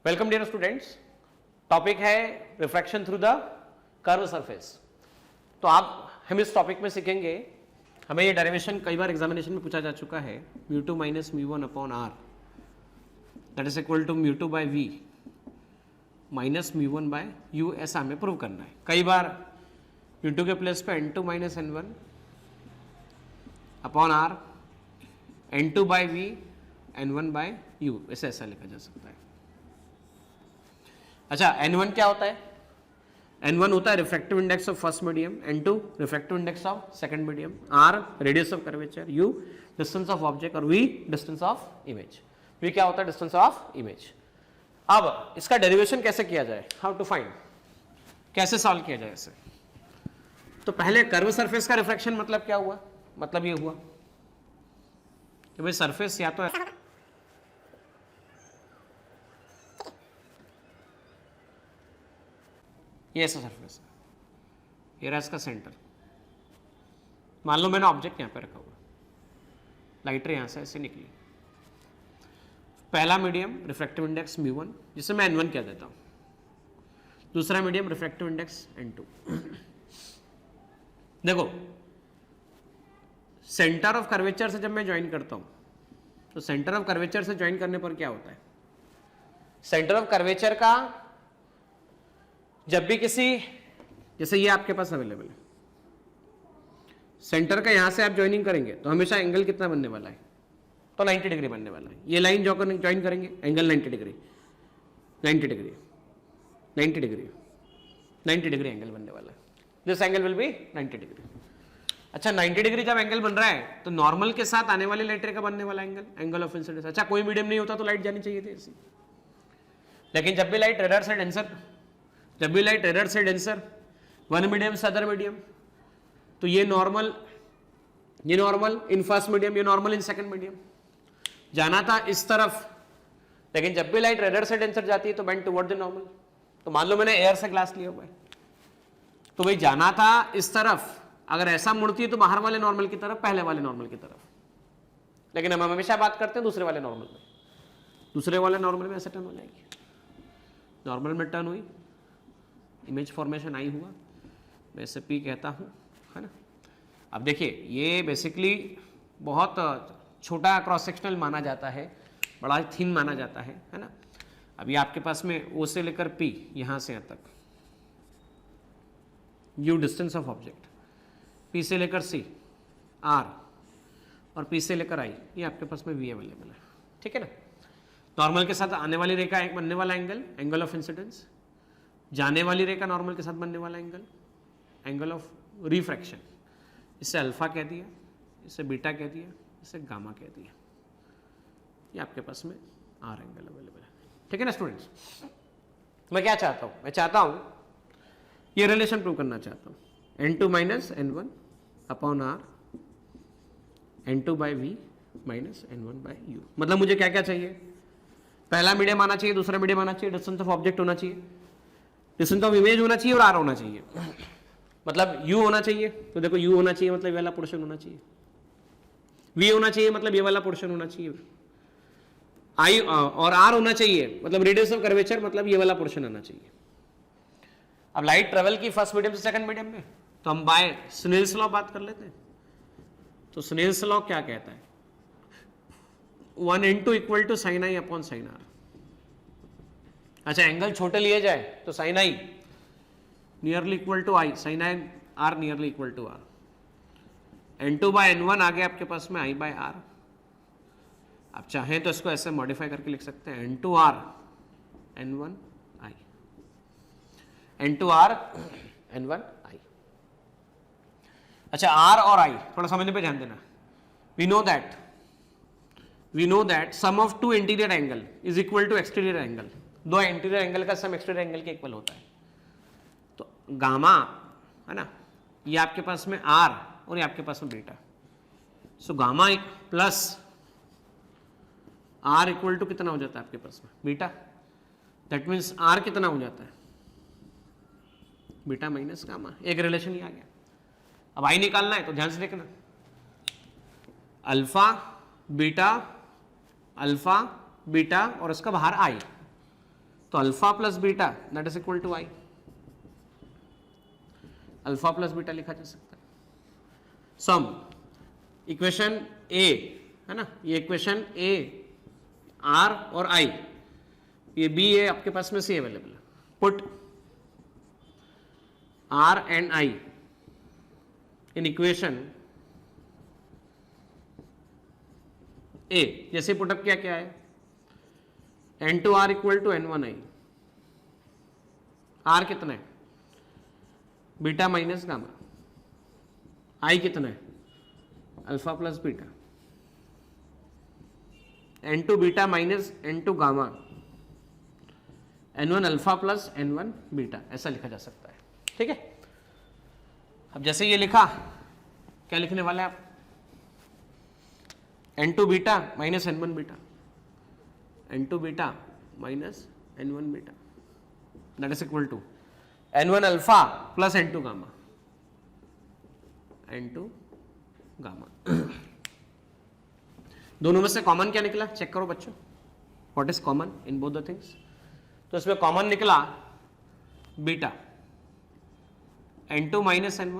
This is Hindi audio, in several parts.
Welcome dear students. टॉपिक है refraction through the curve surface. तो हम इस टॉपिक में सीखेंगे, हमें ये डेरिवेशन कई बार एग्जामिनेशन में पूछा जा चुका है, μ2 minus μ1 upon r that is equal to μ2 by v minus μ1 by u, ऐसा हमें प्रूव करना है। कई बार μ2 के प्लेस पे n2 minus n1 upon r n2 by v n1 by u, ऐसा लिखा जा सकता है। अच्छा, n1 क्या होता है? n1 होता है refractive index of first medium, n2 refractive index of second medium, r radius of curvature, u distance of object और v distance of image. v क्या होता है? Distance of image. अब इसका डेरिवेशन कैसे किया जाए, हाउ टू फाइंड, कैसे सॉल्व किया जाए इसे? तो पहले कर्व सरफेस का रिफ्रैक्शन मतलब क्या हुआ? मतलब ये हुआ कि भाई सरफेस या तो ये ऐसा सरफेस है, ये रहा इसका सेंटर। मान लो मैंने ऑब्जेक्ट यहां पे रखा हुआ, लाइट रे यहां से ऐसे निकली। पहला मीडियम रिफ्रैक्टिव इंडेक्स μ1 जिसे मैं n1 कह देता हूं, दूसरा मीडियम रिफ्रैक्टिव इंडेक्स n2। देखो, सेंटर ऑफ कर्वेचर से जब मैं ज्वाइन करता हूं, तो सेंटर ऑफ कर्वेचर से ज्वाइन करने पर क्या होता है? सेंटर ऑफ कर्वेचर का जब भी किसी, जैसे ये आपके पास अवेलेबल है, सेंटर का यहां से आप ज्वाइनिंग करेंगे तो हमेशा एंगल कितना बनने वाला है? तो 90 डिग्री बनने वाला है। ये लाइन जो ज्वाइन करेंगे angle 90 degree, 90 degree, 90 degree, 90 degree angle बनने वाला है। This angle will be 90 degree. अच्छा, 90 डिग्री जब एंगल बन रहा है तो नॉर्मल के साथ आने वाली लाइट रे का बनने वाला एंगल, एंगल ऑफ इंसिडेंस। अच्छा, कोई मीडियम नहीं होता तो लाइट जानी चाहिए थी ऐसी, लेकिन जब भी लाइट रेडर से डेंसर, जब भी लाइट रेडर से डेंसर, वन मीडियम से अदर मीडियम, तो ये नॉर्मल इन फर्स्ट मीडियम, ये नॉर्मल इन सेकंड मीडियम, जाना था इस तरफ। लेकिन जब भी लाइट रेडर से डेंसर जाती है तो बेंड टुवर्ड द नॉर्मल। तो मान लो मैंने एयर से ग्लास लिया हुआ है, तो भाई जाना था इस तरफ, अगर ऐसा मुड़ती है तो बाहर वाले नॉर्मल की तरफ, पहले वाले नॉर्मल की तरफ। लेकिन हम हमेशा बात करते हैं दूसरे वाले नॉर्मल में, दूसरे वाले नॉर्मल में ऐसे टर्न हो जाएगी, नॉर्मल में टर्न हुई, इमेज फॉर्मेशन आई हुआ, मैं इसे पी कहता हूँ, है ना। अब देखिए, ये बेसिकली बहुत छोटा क्रॉस सेक्शनल माना जाता है, बड़ा थिन माना जाता है ना। अभी आपके पास में ओ से लेकर पी, यहाँ से यहाँ तक, you distance of object, P से लेकर सी आर और पी से लेकर आई, ये आपके पास में वी अवेलेबल है, ठीक है ना। नॉर्मल के साथ आने वाली रेखा एक बनने वाला एंगल, एंगल ऑफ इंसिडेंस, जाने वाली रेखा नॉर्मल के साथ बनने वाला एंगल, एंगल ऑफ रिफ्रैक्शन। इसे अल्फा कह दिया, इसे बीटा कह दिया, इसे गामा कह दिया। ये आपके पास में आर एंगल अवेलेबल है, ठीक है ना स्टूडेंट्स। मैं क्या चाहता हूं? मैं चाहता हूं ये रिलेशन प्रूव करना चाहता हूं, n2 minus n1 upon r n2 by v minus n1 by u। मतलब मुझे क्या क्या चाहिए? पहला मीडियम आना चाहिए, दूसरा मीडियम आना चाहिए, डिस्टेंस ऑफ ऑब्जेक्ट होना चाहिए, डिस्टेंस ऑफ इमेज होना चाहिए और r होना चाहिए। मतलब u होना चाहिए, तो देखो u होना चाहिए मतलब ये वाला पोर्शन होना चाहिए, v होना चाहिए मतलब ये वाला पोर्शन होना चाहिए, i और r होना चाहिए मतलब रेडियस ऑफ कर्वेचर, मतलब ये वाला पोर्शन आना चाहिए। अब लाइट ट्रेवल की फर्स्ट मीडियम से सेकंड मीडियम में, तो हम बाय स्नेल्स लॉ बात कर लेते हैं। तो स्नेल्स लॉ क्या कहता है? 1 equal to sine i upon sine r. अच्छा, एंगल छोटे लिए जाए तो sine i nearly equal to i, sine i r nearly equal to r. n2 by n1 आ गया आपके पास में i बाय r। आप चाहें तो इसको ऐसे मॉडिफाई करके लिख सकते हैं, n2r n1 i, n2r n1 i। अच्छा, r और i थोड़ा समझने पे ध्यान देना। We know that sum of two interior angle is equal to exterior angle. दो इंटीरियर एंगल का सम एक्सटीरियर एंगल के इक्वल होता है। तो गामा है ना, ये आपके पास में r और ये आपके पास में beta. So gamma plus r equal to कितना हो जाता है आपके पास में? बीटा। दैट मीन्स r कितना हो जाता है? Beta minus gamma. एक रिलेशन ही आ गया। अब आई निकालना है तो ध्यान से देखना, अल्फा बीटा और इसका बाहर आई, तो alpha plus beta that is equal to i, alpha plus beta लिखा जा सकता है। सम इक्वेशन ए है ना, ये इक्वेशन ए आर और आई, ये बी ए आपके पास में सी अवेलेबल है। Put R and I in equation A, जैसे पुटअप किया क्या है, N two R equal to N one I, R कितना है बीटा माइनस गामा, आई कितना है alpha plus beta, N two beta minus N two gamma, N one alpha plus N one beta, ऐसा लिखा जा सकता है। ठीक है, अब जैसे ये लिखा, क्या लिखने वाले आप, n two beta minus N one beta, N two beta minus N one beta that is equal to N one alpha plus n two gamma, n two gamma. दोनों में से कॉमन क्या निकला, चेक करो बच्चों, what is common in both the things. तो इसमें कॉमन निकला beta, N two minus N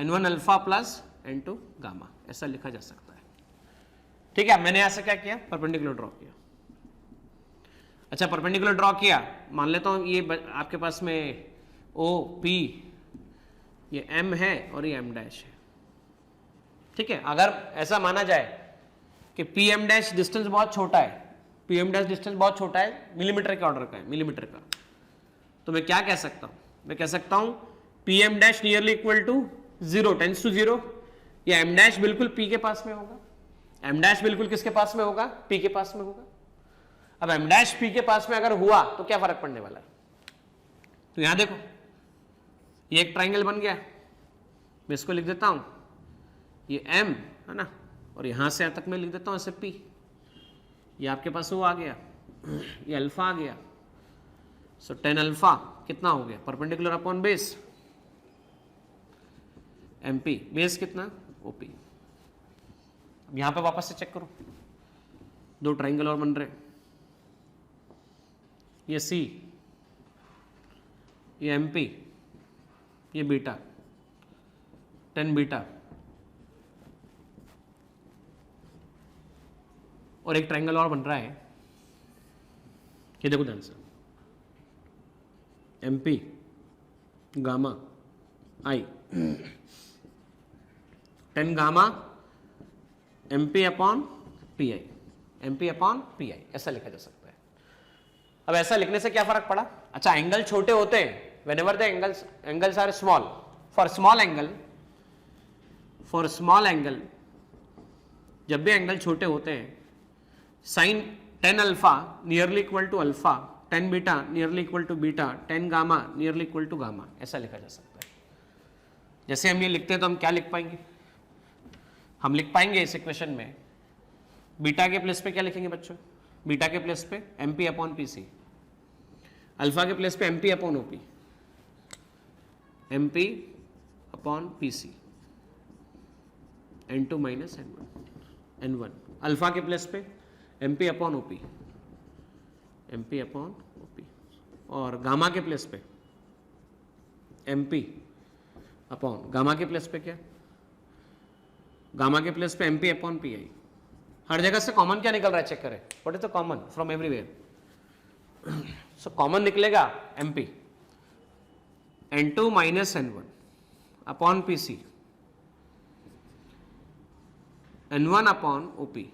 one alpha plus n two gamma, ऐसा लिखा जा सकता है। ठीक है, मैंने ऐसा क्या किया, परपेंडिकुलर ड्रॉ किया। अच्छा, परपेंडिकुलर ड्रॉ किया, मान लेता हूं ये आपके पास में ओ पी, ये एम है और ये एम डैश है। ठीक है, अगर ऐसा माना जाए कि पी एम डैश डिस्टेंस बहुत छोटा है, पी एम डैश डिस्टेंस बहुत छोटा है, मिलीमीटर के ऑर्डर का है, मिलीमीटर का, तो मैं क्या कह सकता हूं, मैं कह सकता हूं P M dash nearly equal to 0 tends to 0, या एम डैश बिल्कुल पी के पास में होगा, एम डैश बिल्कुल किसके पास में होगा, पी के पास में होगा। अब एम डैश पी के पास में अगर हुआ तो क्या फर्क पड़ने वाला है, तो यहां देखो ये एक ट्राइंगल बन गया, मैं इसको लिख देता हूं, ये एम है ना, और यहां से यहां तक मैं लिख देता हूं ऐसे पी, ये आपके पास वो आ गया, ये अल्फा आ गया, सो 10 अल्फा कितना हो गया, perpendicular upon base M P, base कितना ओपी। अब यहां पे वापस से चेक करो, दो ट्राइंगल और बन रहे, ये सी, ये एम पी, ये बीटा, 10 बीटा, और एक ट्राइंगल और बन रहा है, ये देखो ध्यान से, M P gamma I, 10 gamma M P upon P I, M P upon P I, ऐसा लिखा जा सकता है। अब ऐसा लिखने से क्या फर्क पड़ा, अच्छा एंगल छोटे होते हैं, whenever the angles are small, for small angle जब भी एंगल छोटे होते हैं, sine 10 alpha nearly equal to alpha, 10 beta nearly equal to beta, 10 gamma nearly equal to gamma, ऐसा लिखा जा सकता है। जैसे हम ये लिखते हैं तो हम क्या लिख पाएंगे, हम लिख पाएंगे इस इक्वेशन में बीटा के प्लेस पे क्या लिखेंगे बच्चों, बीटा के प्लेस पे M P upon P C, alpha के प्लेस पे M P upon O P, M P upon P C, N two minus N one, alpha के प्लेस पे M P upon O P, M P upon O P, और गामा के प्लेस पे एम पी अपॉन, गामा के प्लेस पे क्या, गामा के प्लेस पे M P upon P I. हर जगह से कॉमन क्या निकल रहा है चेक करें, what is the common from everywhere, so common निकलेगा M P, N two minus N one upon P C, N one upon O P,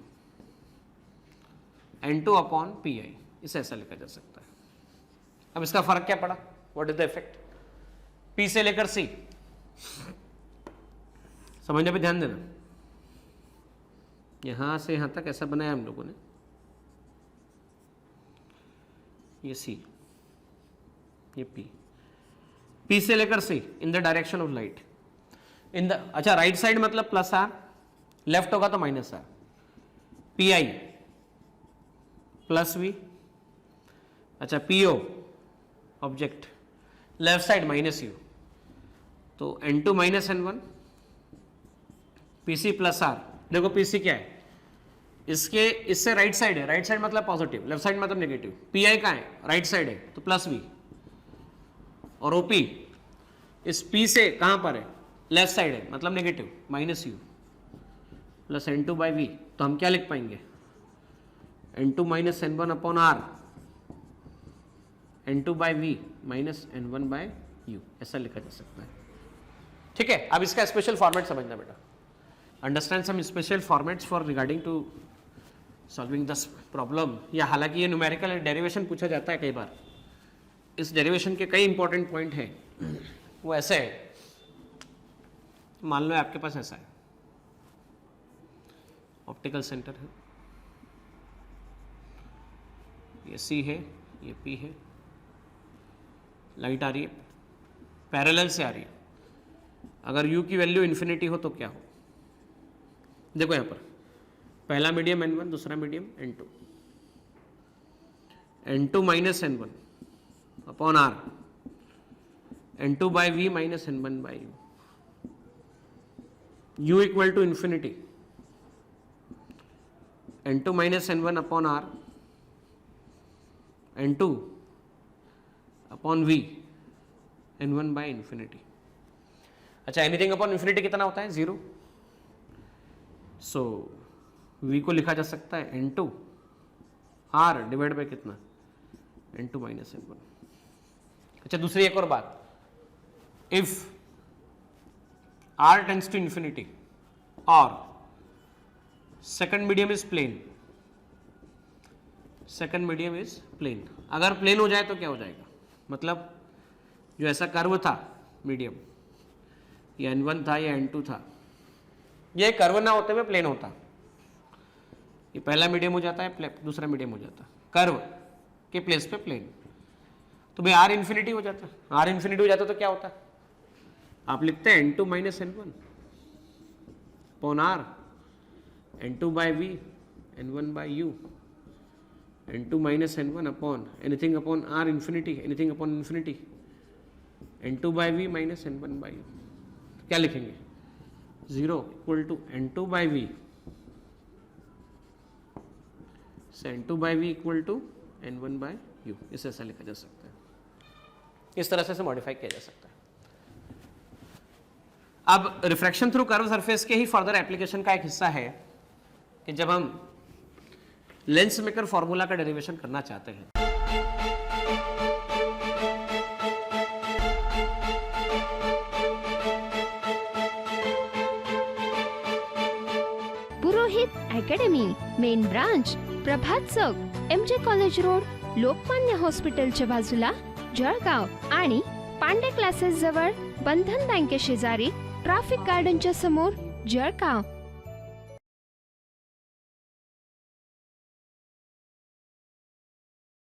N two upon P I, इसे ऐसा लिखा जा सकता है। अब इसका फर्क क्या पड़ा, what is the effect, P से लेकर सी, समझने पे ध्यान देना, यहां से यहां तक ऐसा बनाया हम लोगों ने, ये सी, ये पी, पी से लेकर C in the direction of light, in the, अच्छा राइट साइड मतलब प्लस आर, लेफ्ट होगा तो minus R, P I plus V, अच्छा P O object, left side minus U, तो N two minus N one, P C plus R, देखो पी सी क्या है इसके इससे राइट साइड है, राइट साइड मतलब पॉजिटिव, लेफ्ट साइड मतलब नेगेटिव। पी आई कहाँ है, राइट साइड है तो प्लस वी, और ओपी इस पी से कहाँ पर है, लेफ्ट साइड है मतलब negative, minus u plus n two by v. तो हम क्या लिख पाएंगे, n two minus N one upon r n two by v minus N one by u, ऐसा लिखा जा सकता है। ठीक है, अब इसका स्पेशल फॉर्मेट समझना बेटा, understand some special formats for regarding to solving this problem. या हालांकि ये न्यूमेरिकल डेरिवेशन पूछा जाता है कई बार, इस डेरिवेशन के कई इंपॉर्टेंट पॉइंट हैं। वो ऐसे है, मान लो आपके पास ऐसा है, ऑप्टिकल सेंटर है, ये सी है, ये पी है, लाइट आ रही है, पैरेलल से आ रही है। अगर u की वैल्यू इन्फिनिटी हो तो क्या हो, देखो यहां पर पहला मीडियम n1, दूसरा medium n2, n2 minus n1 upon r n2 by v minus n1 by u equal to infinity n2 minus n1 upon r n2 upon v n1 by infinity. अच्छा, एनीथिंग अपॉन इन्फिनिटी कितना होता है, 0। सो v को लिखा जा सकता है n2 r डिवाइड बाई कितना, n2 माइनस n1। अच्छा, दूसरी एक और बात, if r tends to infinity और second medium is plane, second medium is plane, अगर प्लेन हो जाए तो क्या हो जाएगा, मतलब जो ऐसा कर्व था मीडियम, ये n1 था या n2 था, ये कर्व ना होते हुए प्लेन होता, ये पहला मीडियम हो जाता है, दूसरा मीडियम हो जाता, कर्व के प्लेस पे प्लेन, तो भाई r इन्फिनिटी हो जाता, r इन्फिनिटी हो जाता तो क्या होता, आप लिखते हैं n2 minus n1 upon r n2 by v n1 by u n2 minus n1 upon anything upon r infinity, anything upon infinity n2 by v minus n1 by u. क्या लिखेंगे, 0 equal to n2 by v से n2 by v equal to n1 by u, इसे ऐसा लिखा जा सकता है, इस तरह से मॉडिफाई किया जा सकता है। अब रिफ्रैक्शन थ्रू कर्व सरफेस के ही फर्दर एप्लीकेशन का एक हिस्सा है कि जब हम लेंस मेकर फॉर्मूला का डेरिवेशन करना चाहते हैं, पुरोहित अकॅडमी, मेन ब्रांच प्रभात चौक, MJ कॉलेज रोड, लोकमान्य हॉस्पिटलच्या बाजूला, जळगाव आणि पांडे क्लासेस जवळ, बंधन बँके शेजारी, ट्रॅफिक गार्डनच्या समोर, जळगाव।